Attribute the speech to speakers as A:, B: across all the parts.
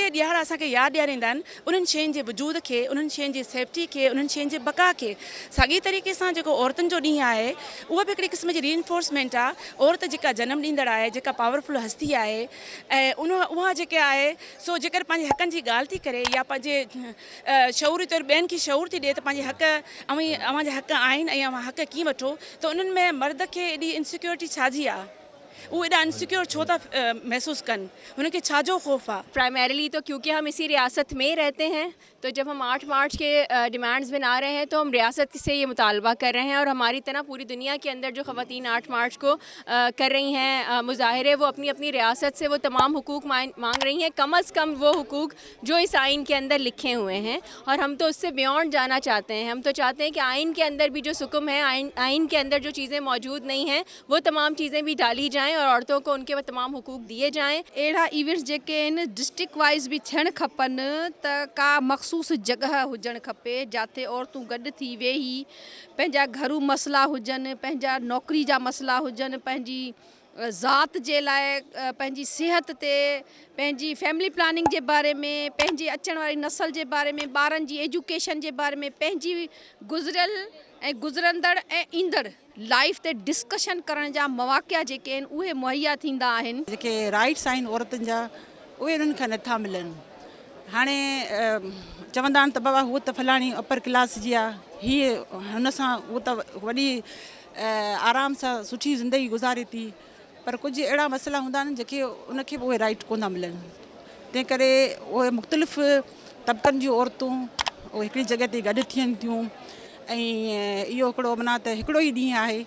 A: इहे ॾियार असांखे यादि ॾियारींदा आहिनि उन्हनि शयुनि जे वजूद खे, उन्हनि शयुनि जी सेफ्टी खे, उन्हनि शयुनि जे बका खे। साॻी तरीक़े सां जेको औरतुनि जो ॾींहुं आहे उहा बि हिकिड़ी क़िस्म जी रीइंफोर्समेंट आहे। औरत जेका जनमु ॾींदड़ आहे, जेका पावरफुल हस्ती आहे ऐं उहा जेके आहे सो जेकर पंहिंजे हक़नि जी ॻाल्हि थी करे या पंहिंजे शऊरी तौरु ॿियनि खे शऊर थी ॾिए त पंहिंजे हक़ अव्हांजा हक़ आहिनि ऐं अव्हां हक़ कीअं वठो, त उन्हनि में मर्द खे एॾी इनसिक्योरिटी छाजी आहे, वो एॾा इनसिक्योर छो था महसूस कनि, उनखे छाजो ख़ौफ़ आहे?
B: प्राइमरीली तो क्योंकि हम इसी रियासत में रहते हैं, तो जब हम 8 मार्च के डिमांड्स बना रहे हैं तो हम रियासत से ये मुतालबा कर रहे हैं और हमारी तरह पूरी दुनिया के अंदर जो ख़वातीन 8 मार्च को कर रही हैं मुज़ाहरे, वो अपनी अपनी रियासत से वो तमाम हुकूक मांग रही हैं, कम अज़ कम वो हुकूक जो इस आइन के अंदर लिखे हुए हैं। और हम तो उससे बियॉन्ड जाना चाहते हैं। हम तो चाहते हैं कि आइन के अंदर भी जो सुकुम है, आइन के अंदर जो चीज़ें मौजूद नहीं हैं वो तमाम चीज़ें भी डाली जाएँ और औरतों को उनके तमाम हुकूक दिए जाएँ।
C: अहिड़ा इवेंट्स जेके आहिनि डिस्ट्रिक्ट वाइज़ बि थियणु खपनि, त का मख़सूस जॻह हुजणु खपे जिते औरतूं गॾु थी वेही पंहिंजा घरू मसला हुजनि, पंहिंजा नौकरी जा मसला हुजनि, पंहिंजी ज़ात जे लाइ, पंहिंजी सिहत ते, पंहिंजी फैमिली प्लानिंग जे बारे में, पंहिंजी अचण वारी नसल जे बारे में, ॿारनि जी एजुकेशन जे बारे में, पंहिंजी गुज़िरियल ऐं गुज़रंदड़ ऐं ईंदड़ लाइफ ते डिस्कशन करण जा मौक़ा जेके आहिनि उहे मुहैया थींदा आहिनि।
D: जेके राइट्स आहिनि औरतुनि जा उहे उन्हनि खां नथा मिलनि। हाणे चवंदा आहिनि त बाबा हूअ त फलाणी अपर क्लास जी आहे, हीअ हुन सां उहो त वॾी आराम सां सुठी ज़िंदगी गुज़ारे थी, पर कुझु अहिड़ा मसइला हूंदा आहिनि जेके उनखे बि उहे राइट कोन था मिलनि। तंहिं करे उहे मुख़्तलिफ़ तबक़नि जूं औरतूं उहे हिकिड़ी जॻह ते गॾु थियनि थियूं ऐं इहो हिकिड़ो माना त हिकिड़ो ई ॾींहुं आहे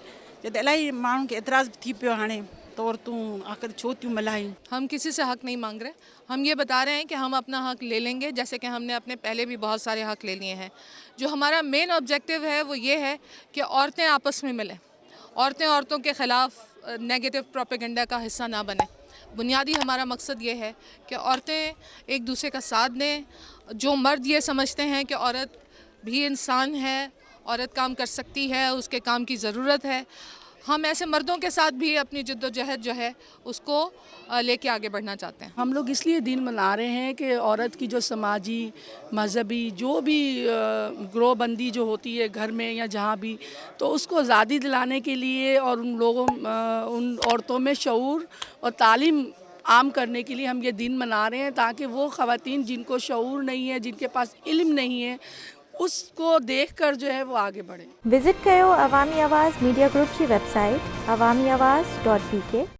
D: जिते इलाही माण्हुनि खे एतिराज़ थी पियो हाणे तो औरतूं आख़िर छो थियूं मल्हायूं।
E: हम किसी से हक नहीं मांग रहे, हम ये बता रहे हैं कि हम अपना हक ले लेंगे, जैसे कि हमने अपने पहले भी बहुत सारे हक ले लिए हैं। जो हमारा मेन ऑब्जेक्टिव है वो ये है कि औरतें आपस में मिलें, औरतें औरतों के ख़िलाफ़ नेगेटिव प्रोपेगेंडा का हिस्सा ना बने। बुनियादी हमारा मकसद ये है कि औरतें एक दूसरे का साथ दें। जो मर्द ये समझते हैं कि औरत भी इंसान है, औरत काम कर सकती है, उसके काम की ज़रूरत है, हम ऐसे मर्दों के साथ भी अपनी जद्दोजहद जो है उसको लेके आगे बढ़ना चाहते हैं।
F: हम लोग इसलिए दिन मना रहे हैं कि औरत की जो समाजी मजहबी जो भी ग्रोहबंदी जो होती है घर में या जहाँ भी, तो उसको आज़ादी दिलाने के लिए और उन औरतों में शऊर और तालीम आम करने के लिए हम ये दिन मना रहे हैं, ताकि वो ख़वातीन जिनको शऊर नहीं है, जिनके पास इल्म नहीं है, उसको देखकर जो है वो आगे बढ़े।
G: विजिट कयो अवामी आवाज़ मीडिया ग्रुप की वेबसाइट awamiawaz.pk।